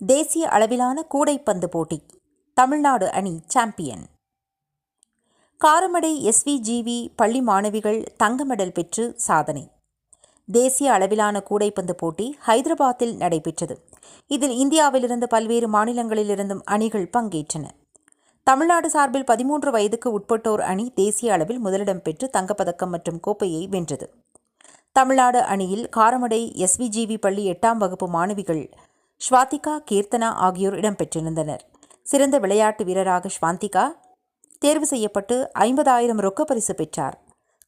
தேசிய அளவிலான கூடைப்பந்து போட்டி தமிழ்நாடு அணி சாம்பியன். காரமடை எஸ்விஜிவி பள்ளி மாணவிகள் தங்க மெடல் பெற்று சாதனை. தேசிய அளவிலான கூடைப்பந்து போட்டி ஹைதராபாத்தில் நடைபெற்றது. இதில் இந்தியாவிலிருந்து பல்வேறு மாநிலங்களிலிருந்தும் அணிகள் பங்கேற்றன. தமிழ்நாடு சார்பில் 13 வயதுக்கு உட்பட்டோர் அணி தேசிய அளவில் முதலிடம் பெற்று தங்கப்பதக்கம் மற்றும் கோப்பையை வென்றது. தமிழ்நாடு அணியில் காரமடை எஸ்விஜிவி பள்ளி 8ஆம் வகுப்பு மாணவிகள் ஸ்வாதிகா, கீர்த்தனா ஆகியோர் இடம்பெற்றிருந்தனர். சிறந்த விளையாட்டு வீரராக ஸ்வாந்திகா தேர்வு செய்யப்பட்டு 50,000 ரொக்க பரிசு பெற்றார்.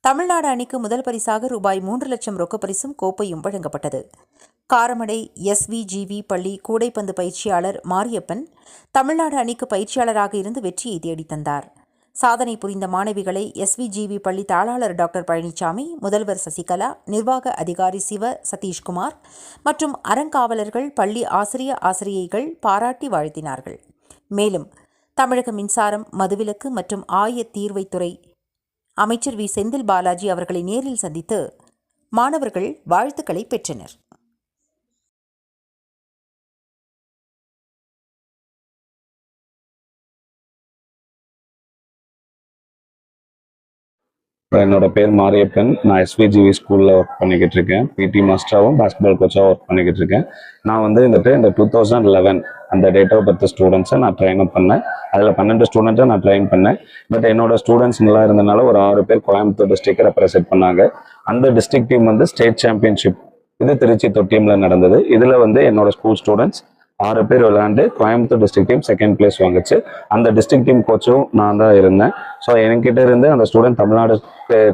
தமிழ்நாடு அணிக்கு முதல் பரிசாக ரூபாய் 3 லட்சம் ரொக்க பரிசும் கோப்பையும் வழங்கப்பட்டது. காரமடை எஸ்விஜிவி பள்ளி கூடைப்பந்து பயிற்சியாளர் மாரியப்பன் தமிழ்நாடு அணிக்கு பயிற்சியாளராக இருந்து வெற்றியை தேடித்தந்தார். சாதனை புரிந்த மாணவிகளை எஸ்விஜிவி பள்ளி தாளாளர் டாக்டர் பழனிசாமி, முதல்வர் சசிகலா, நிர்வாக அதிகாரி சிவ சதீஷ்குமார் மற்றும் அறங்காவலர்கள், பள்ளி ஆசிரியைகள் பாராட்டி வாழ்த்தினார்கள். மேலும் தமிழக மின்சாரம், மதுவிலக்கு மற்றும் ஆயத்தீர்வைத்துறை அமைச்சர் வி. செந்தில் பாலாஜி அவர்களை நேரில் சந்தித்து மாணவர்கள் வாழ்த்துக்களை பெற்றனர். என்னோட பேர் மாரியப்பன். நான் எஸ்விஜிவி ஸ்கூலில் ஒர்க் பண்ணிக்கிட்டு இருக்கேன். பிடி மாஸ்டராகவும் பாஸ்கெட்பால் கோச்சாகவும் ஒர்க் பண்ணிக்கிட்டு இருக்கேன். நான் இந்த 2011 அந்த டேட் ஆஃப் பர்த் ஸ்டூடெண்ட்ஸை நான் ட்ரெயின் அப் பண்ணேன். அதில் 12 ஸ்டூடெண்ட்டை நான் ட்ரெயின் பண்ணேன். பட் என்னோட ஸ்டூடெண்ட்ஸ் நல்லா இருந்தனால ஒரு 6 பேர் கோயம்புத்தூர் டிஸ்ட்ரிக்டை ரெப்ரசென்ட் பண்ணாங்க. அந்த டிஸ்ட்ரிக்ட் டீம் ஸ்டேட் சாம்பியன்ஷிப் இது திருச்சி தொட்டியமில் நடந்தது. இதில் என்னோட ஸ்கூல் ஸ்டூடெண்ட்ஸ் 6 பேர் விளையாண்டு Coimbatore district team second place வாங்குச்சு. அந்த டிஸ்ட்ரிக்ட் டீம் கோச்சும் நான் தான் இருந்தேன். ஸோ என்கிட்ட இருந்து அந்த ஸ்டூடெண்ட் தமிழ்நாடு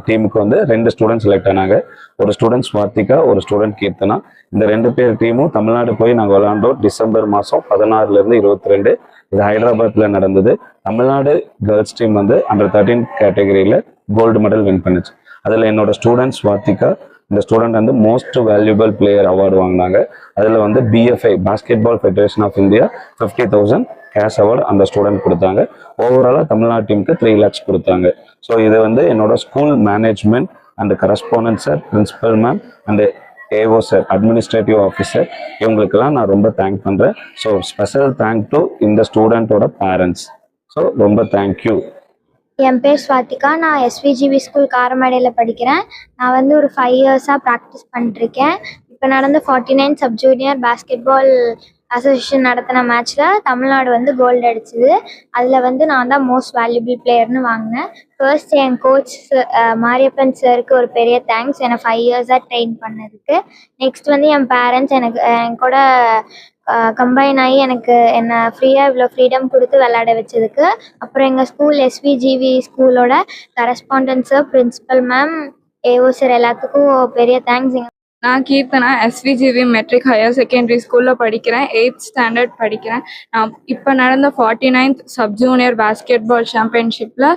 டீமுக்கு 2 ஸ்டூடெண்ட் செலக்ட் ஆனாங்க. ஒரு ஸ்டூடெண்ட் ஸ்வாதிகா, ஒரு ஸ்டூடெண்ட் கீர்த்தனா. இந்த 2 பேர் டீமும் தமிழ்நாடு போய் நாங்கள் விளையாண்டோம். டிசம்பர் மாதம் 16 to 22 இது ஹைதராபாத்தில் நடந்தது. தமிழ்நாடு கேர்ள்ஸ் டீம் அண்டர் 13 கேட்டகரியில் கோல்டு மெடல் வின் பண்ணுச்சு. அதில் என்னோட ஸ்டூடெண்ட் ஸ்வாதிகா இந்த student most valuable player award வாங்கினாங்க. அதில் BFI basketball federation of India 50,000 cash award அந்த ஸ்டூடெண்ட் கொடுத்தாங்க. ஓவராலாக தமிழ்நாடு டீமுக்கு 3 lakhs கொடுத்தாங்க. ஸோ இது என்னோட school management and correspondent sir, principal ma'am and AO sir, administrative officer, இவங்களுக்கெல்லாம் நான் ரொம்ப தேங்க் பண்ணுறேன். ஸோ ஸ்பெஷல் தேங்க் டு இந்த ஸ்டூடெண்ட்டோட பேரண்ட்ஸ். ஸோ ரொம்ப தேங்க்யூ. என் பேர் ஸ்வாதிகா. நான் எஸ்விஜிவி ஸ்கூல் காரமடையில் படிக்கிறேன். நான் ஒரு 5 yearsஆக ப்ராக்டிஸ் பண்ணிட்டுருக்கேன். இப்போ நடந்த 49 சப் ஜூனியர் பாஸ்கெட்பால் அசோசியேஷன் நடத்தின மேட்ச்சில் தமிழ்நாடு கோல்டு அடிச்சுது. அதில் நான் தான் மோஸ்ட் வேல்யூபிள் பிளேயர்னு வாங்கினேன். ஃபர்ஸ்ட் என் கோச் மாரியப்பன் சாருக்கு ஒரு பெரிய தேங்க்ஸ், என்னை 5 yearsஆக ட்ரெயின் பண்ணதுக்கு. நெக்ஸ்ட் என் பேரண்ட்ஸ் என் கூட கம்பைன் ஆகி என்னை ஃப்ரீயாக இவ்வளோ ஃப்ரீடம் கொடுத்து விளையாட வச்சதுக்கு. அப்புறம் எங்கள் ஸ்கூல் எஸ்விஜிவி ஸ்கூலோட correspondent sir, principal ma'am, AO sir எல்லாத்துக்கும் பெரிய தேங்க்ஸ். நான் Keerthana SVGV matric higher secondary ஸ்கூலில் படிக்கிறேன். 8th ஸ்டாண்டர்ட் படிக்கிறேன். நான் இப்போ நடந்த 49th சப் ஜூனியர் பாஸ்கெட்பால் சாம்பியன்ஷிப்பில்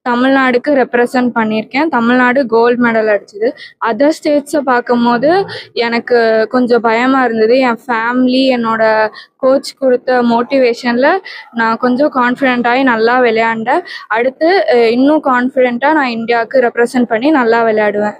தமிழ்நாடுக்கு ரெப்ரசன்ட் பண்ணியிருக்கேன். தமிழ்நாடு கோல்டு மெடல் அடிச்சுது. அதர் ஸ்டேட்ஸை பார்க்கும்போது எனக்கு கொஞ்சம் பயமாக இருந்தது. என் ஃபேமிலி, என்னோட கோச் கொடுத்த மோட்டிவேஷனில் நான் கொஞ்சம் கான்ஃபிடென்ட்டாகி நல்லா விளையாண்டேன். அடுத்து இன்னும் கான்ஃபிடென்ட்டாக நான் இந்தியாவுக்கு ரெப்ரசன்ட் பண்ணி நல்லா விளையாடுவேன்.